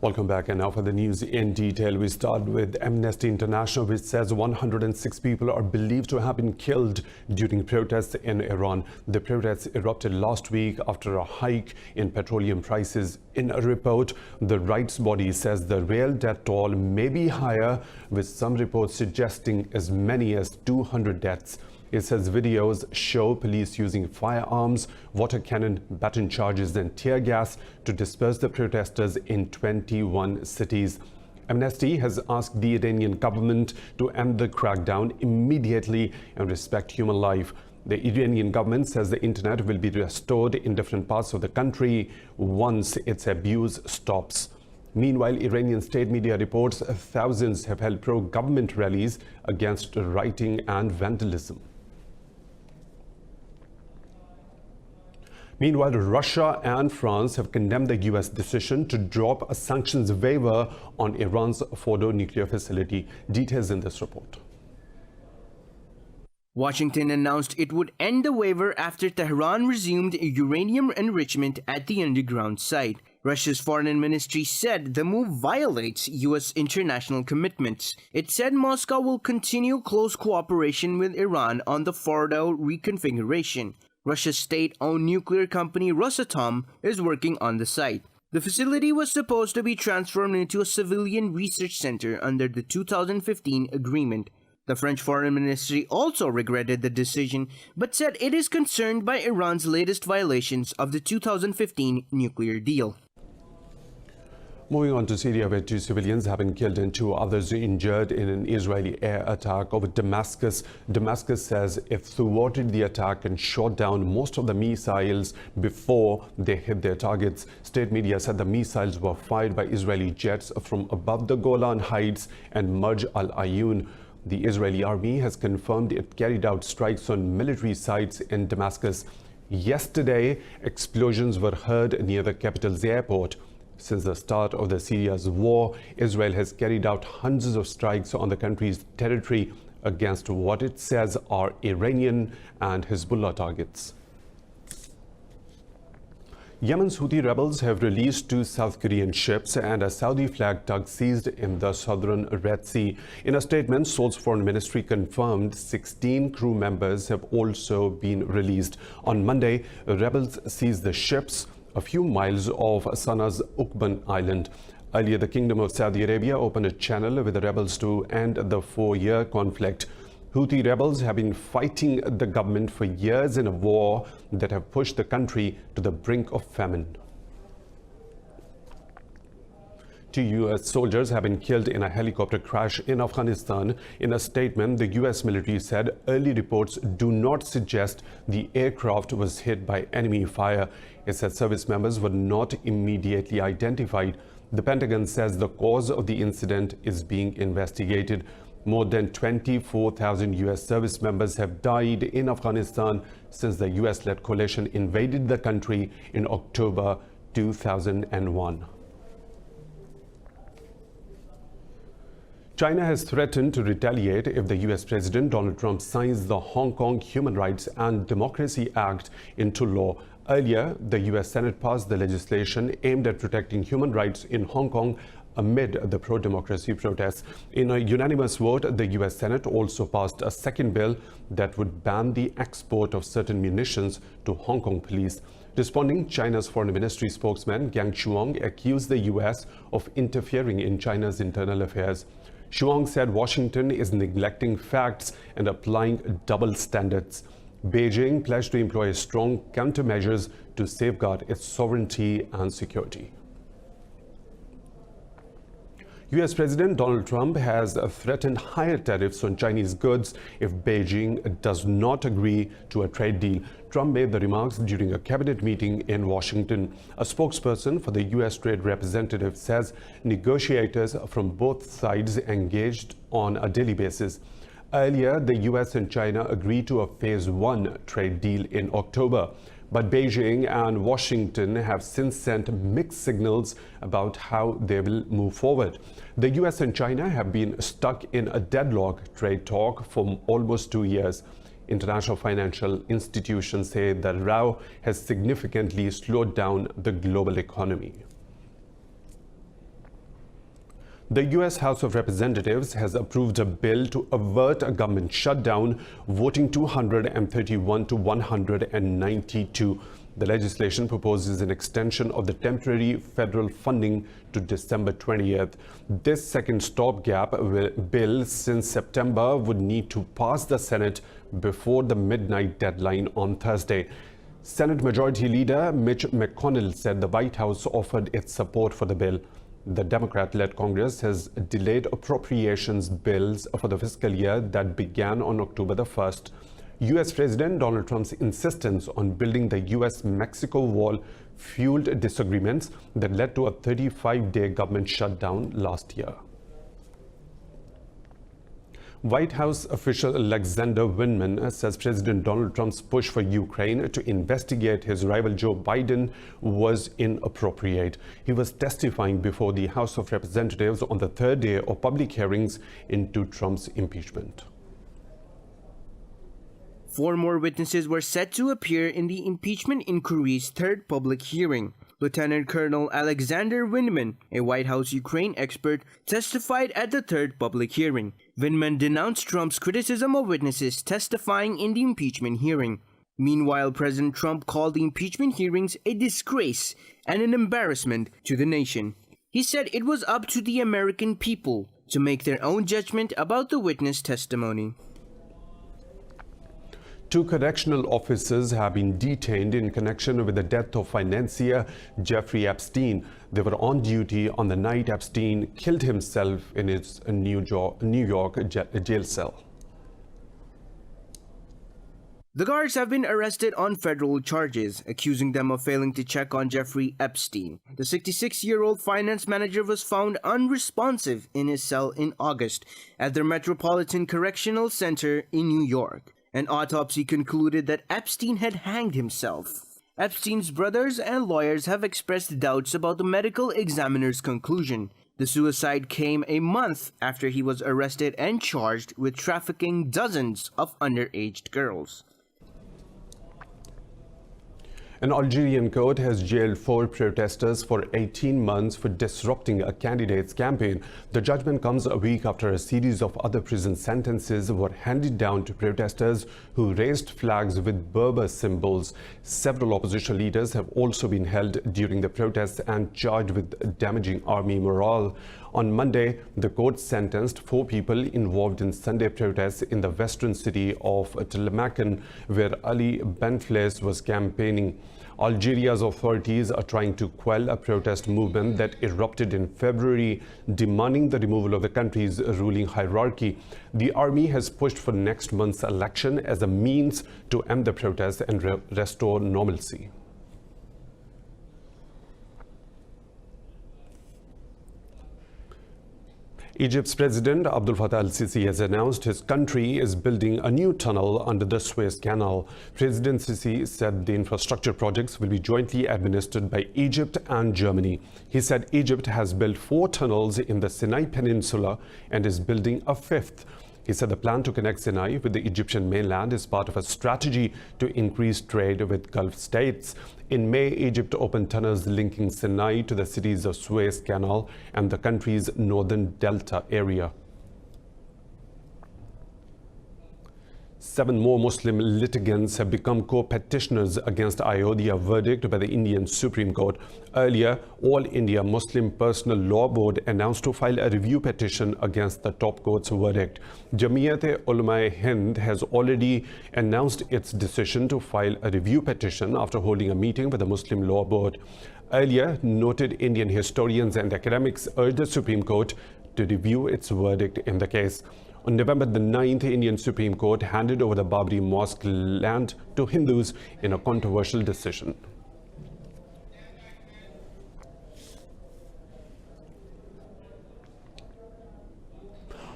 Welcome back, and now for the news in detail. We start with Amnesty International, which says 106 people are believed to have been killed during protests in Iran. The protests erupted last week after a hike in petroleum prices. In a report, the rights body says the real death toll may be higher, with some reports suggesting as many as 200 deaths. It says videos show police using firearms, water cannon, baton charges and tear gas to disperse the protesters in 21 cities. Amnesty has asked the Iranian government to end the crackdown immediately and respect human life. The Iranian government says the internet will be restored in different parts of the country once its abuse stops. Meanwhile, Iranian state media reports thousands have held pro-government rallies against rioting and vandalism. Meanwhile, Russia and France have condemned the U.S. decision to drop a sanctions waiver on Iran's Fordo nuclear facility. Details in this report. Washington announced it would end the waiver after Tehran resumed uranium enrichment at the underground site. Russia's foreign ministry said the move violates U.S. international commitments. It said Moscow will continue close cooperation with Iran on the Fordo reconfiguration. Russia's state-owned nuclear company Rosatom is working on the site. The facility was supposed to be transformed into a civilian research center under the 2015 agreement. The French Foreign Ministry also regretted the decision, but said it is concerned by Iran's latest violations of the 2015 nuclear deal. Moving on to Syria, where 2 civilians have been killed and 2 others injured in an Israeli air attack over Damascus. Damascus says it thwarted the attack and shot down most of the missiles before they hit their targets. State media said the missiles were fired by Israeli jets from above the Golan Heights and Marj al-Ayun. The Israeli army has confirmed it carried out strikes on military sites in Damascus. Yesterday, explosions were heard near the capital's airport. Since the start of Syria's war, Israel has carried out hundreds of strikes on the country's territory against what it says are Iranian and Hezbollah targets. Yemen's Houthi rebels have released 2 South Korean ships and a Saudi flag tug seized in the southern Red Sea. In a statement, Seoul's foreign ministry confirmed 16 crew members have also been released. On Monday, rebels seized the ships a few miles off Sana's Uqban Island. Earlier, the Kingdom of Saudi Arabia opened a channel with the rebels to end the 4-year conflict. Houthi rebels have been fighting the government for years in a war that have pushed the country to the brink of famine. 2 U.S. soldiers have been killed in a helicopter crash in Afghanistan. In a statement, the U.S. military said early reports do not suggest the aircraft was hit by enemy fire. It said service members were not immediately identified. The Pentagon says the cause of the incident is being investigated. More than 24,000 U.S. service members have died in Afghanistan since the U.S.-led coalition invaded the country in October 2001. China has threatened to retaliate if the U.S. President Donald Trump signs the Hong Kong Human Rights and Democracy Act into law. Earlier, the U.S. Senate passed the legislation aimed at protecting human rights in Hong Kong amid the pro-democracy protests. In a unanimous vote, the U.S. Senate also passed a second bill that would ban the export of certain munitions to Hong Kong police. Responding, China's foreign ministry spokesman Yang Shuang accused the U.S. of interfering in China's internal affairs. Shuang said Washington is neglecting facts and applying double standards. Beijing pledged to employ strong countermeasures to safeguard its sovereignty and security. U.S. President Donald Trump has threatened higher tariffs on Chinese goods if Beijing does not agree to a trade deal. Trump made the remarks during a cabinet meeting in Washington. A spokesperson for the U.S. Trade Representative says negotiators from both sides engaged on a daily basis. Earlier, the U.S. and China agreed to a Phase 1 trade deal in October. But Beijing and Washington have since sent mixed signals about how they will move forward. The US and China have been stuck in a deadlock trade talk for almost 2 years. International financial institutions say the row has significantly slowed down the global economy. The U.S. House of Representatives has approved a bill to avert a government shutdown, voting 231 to 192. The legislation proposes an extension of the temporary federal funding to December 20th. This second stopgap bill since September would need to pass the Senate before the midnight deadline on Thursday. Senate Majority Leader Mitch McConnell said the White House offered its support for the bill. The Democrat-led Congress has delayed appropriations bills for the fiscal year that began on October the 1st. U.S. President Donald Trump's insistence on building the U.S.-Mexico wall fueled disagreements that led to a 35-day government shutdown last year. White House official Alexander Vindman says President Donald Trump's push for Ukraine to investigate his rival Joe Biden was inappropriate. He was testifying before the House of Representatives on the third day of public hearings into Trump's impeachment. 4 more witnesses were set to appear in the impeachment inquiry's third public hearing. Lieutenant Colonel Alexander Vindman, a White House Ukraine expert, testified at the third public hearing. Vindman denounced Trump's criticism of witnesses testifying in the impeachment hearing. Meanwhile, President Trump called the impeachment hearings a disgrace and an embarrassment to the nation. He said it was up to the American people to make their own judgment about the witness testimony. 2 correctional officers have been detained in connection with the death of financier Jeffrey Epstein. They were on duty on the night Epstein killed himself in his New York jail cell. The guards have been arrested on federal charges, accusing them of failing to check on Jeffrey Epstein. The 66-year-old finance manager was found unresponsive in his cell in August at the Metropolitan Correctional Center in New York. An autopsy concluded that Epstein had hanged himself. Epstein's brothers and lawyers have expressed doubts about the medical examiner's conclusion. The suicide came a month after he was arrested and charged with trafficking dozens of underage girls. An Algerian court has jailed 4 protesters for 18 months for disrupting a candidate's campaign. The judgment comes a week after a series of other prison sentences were handed down to protesters who raised flags with Berber symbols. Several opposition leaders have also been held during the protests and charged with damaging army morale. On Monday, the court sentenced 4 people involved in Sunday protests in the western city of Damascus, where Ali Benflis was campaigning. Algeria's authorities are trying to quell a protest movement that erupted in February, demanding the removal of the country's ruling hierarchy. The army has pushed for next month's election as a means to end the protests and restore normalcy. Egypt's President Abdel Fattah al-Sisi has announced his country is building a new tunnel under the Suez Canal. President Sisi said the infrastructure projects will be jointly administered by Egypt and Germany. He said Egypt has built 4 tunnels in the Sinai Peninsula and is building a 5th. He said the plan to connect Sinai with the Egyptian mainland is part of a strategy to increase trade with Gulf states. In May, Egypt opened tunnels linking Sinai to the cities of Suez Canal and the country's northern delta area. 7 more Muslim litigants have become co-petitioners against Ayodhya verdict by the Indian Supreme Court. Earlier, All India Muslim Personal Law Board announced to file a review petition against the top court's verdict. Jamiyat-e-Ulama-e-Hind has already announced its decision to file a review petition after holding a meeting with the Muslim Law Board. Earlier, noted Indian historians and academics urged the Supreme Court to review its verdict in the case. On November the 9th, the Indian Supreme Court handed over the Babri Mosque land to Hindus in a controversial decision.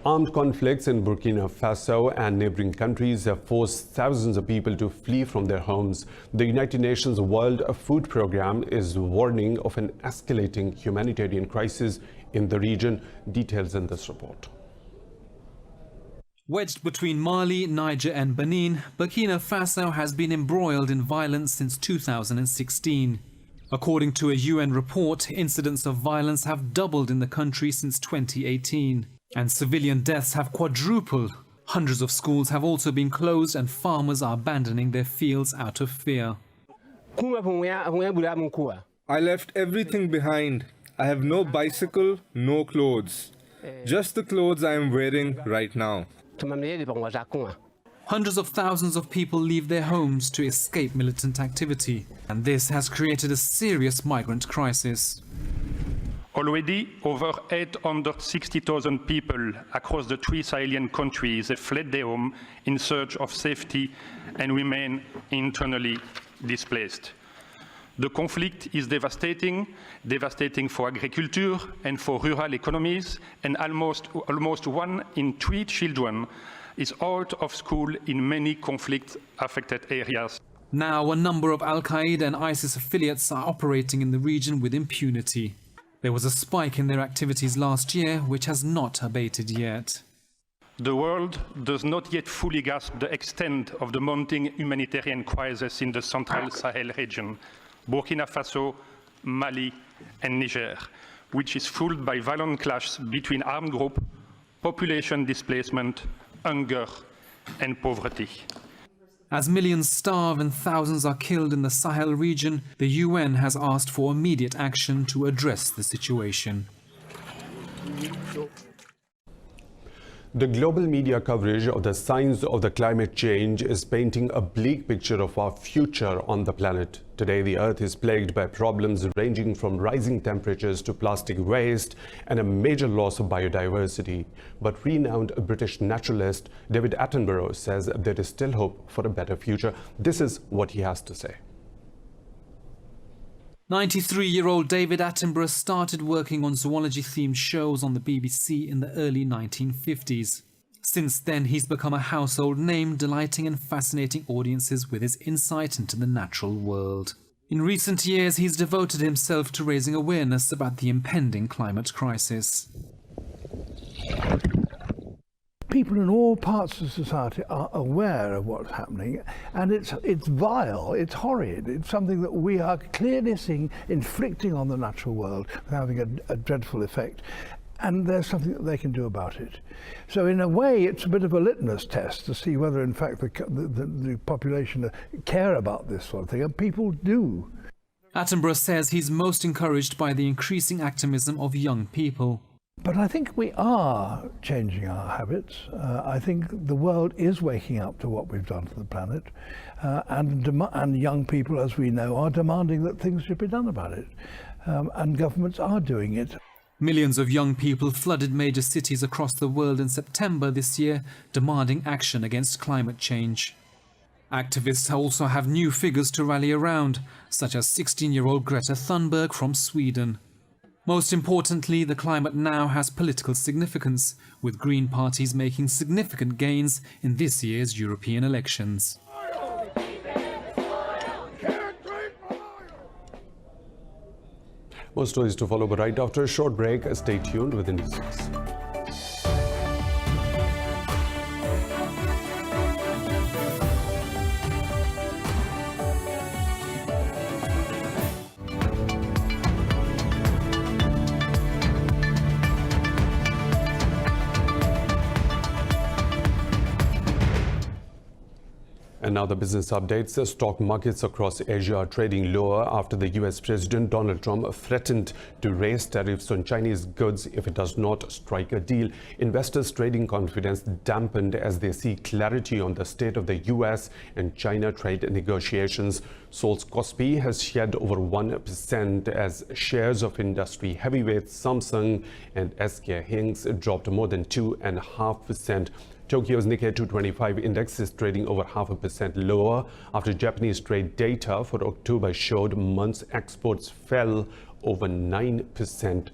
Armed conflicts in Burkina Faso and neighboring countries have forced thousands of people to flee from their homes. The United Nations World Food Programme is warning of an escalating humanitarian crisis in the region. Details in this report. Wedged between Mali, Niger and Benin, Burkina Faso has been embroiled in violence since 2016. According to a UN report, incidents of violence have doubled in the country since 2018, and civilian deaths have quadrupled. Hundreds of schools have also been closed and farmers are abandoning their fields out of fear. I left everything behind. I have no bicycle, no clothes. Just the clothes I am wearing right now. Hundreds of thousands of people leave their homes to escape militant activity, and this has created a serious migrant crisis. Already, over 860,000 people across the three Sahelian countries have fled their home in search of safety and remain internally displaced. The conflict is devastating for agriculture and for rural economies, and almost 1 in 3 children is out of school in many conflict-affected areas. Now, a number of Al-Qaeda and ISIS affiliates are operating in the region with impunity. There was a spike in their activities last year, which has not abated yet. The world does not yet fully grasp the extent of the mounting humanitarian crisis in the central Sahel region, Burkina Faso, Mali, and Niger, which is fueled by violent clashes between armed groups, population displacement, hunger, and poverty. As millions starve and thousands are killed in the Sahel region, the UN has asked for immediate action to address the situation. The global media coverage of the signs of the climate change is painting a bleak picture of our future on the planet. Today, the Earth is plagued by problems ranging from rising temperatures to plastic waste and a major loss of biodiversity. But renowned British naturalist David Attenborough says there is still hope for a better future. This is what he has to say. 93-year-old David Attenborough started working on zoology-themed shows on the BBC in the early 1950s. Since then, he's become a household name, delighting and fascinating audiences with his insight into the natural world. In recent years, he's devoted himself to raising awareness about the impending climate crisis. People in all parts of society are aware of what's happening, and it's vile, it's horrid, it's something that we are clearly seeing inflicting on the natural world, having a dreadful effect, and there's something that they can do about it. So in a way, it's a bit of a litmus test to see whether in fact the population care about this sort of thing, and people do. Attenborough says he's most encouraged by the increasing activism of young people. But I think we are changing our habits. I think the world is waking up to what we've done to the planet, and young people, as we know, are demanding that things should be done about it, and governments are doing it. Millions of young people flooded major cities across the world in September this year, demanding action against climate change. Activists also have new figures to rally around, such as 16-year-old Greta Thunberg from Sweden. Most importantly, the climate now has political significance, with Green parties making significant gains in this year's European elections. More stories to follow, but right after a short break, stay tuned with Indus. And now the business updates. The stock markets across Asia are trading lower after the US President Donald Trump threatened to raise tariffs on Chinese goods if it does not strike a deal. Investors' trading confidence dampened as they see clarity on the state of the US and China trade negotiations. Seoul's Kospi has shed over 1% as shares of industry heavyweights Samsung and SK Hynix dropped more than 2.5%. Tokyo's Nikkei 225 index is trading over 0.5% lower after Japanese trade data for October showed month's exports fell over 9%.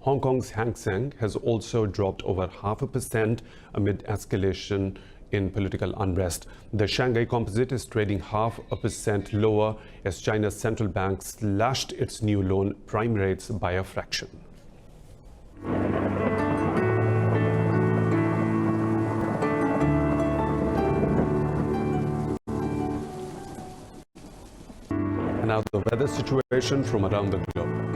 Hong Kong's Hang Seng has also dropped over 0.5% amid escalation in political unrest. The Shanghai Composite is trading 0.5% lower as China's central bank slashed its new loan prime rates by a fraction. And now the weather situation from around the globe.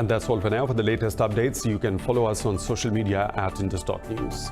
And that's all for now. For the latest updates, you can follow us on social media at Indus.news.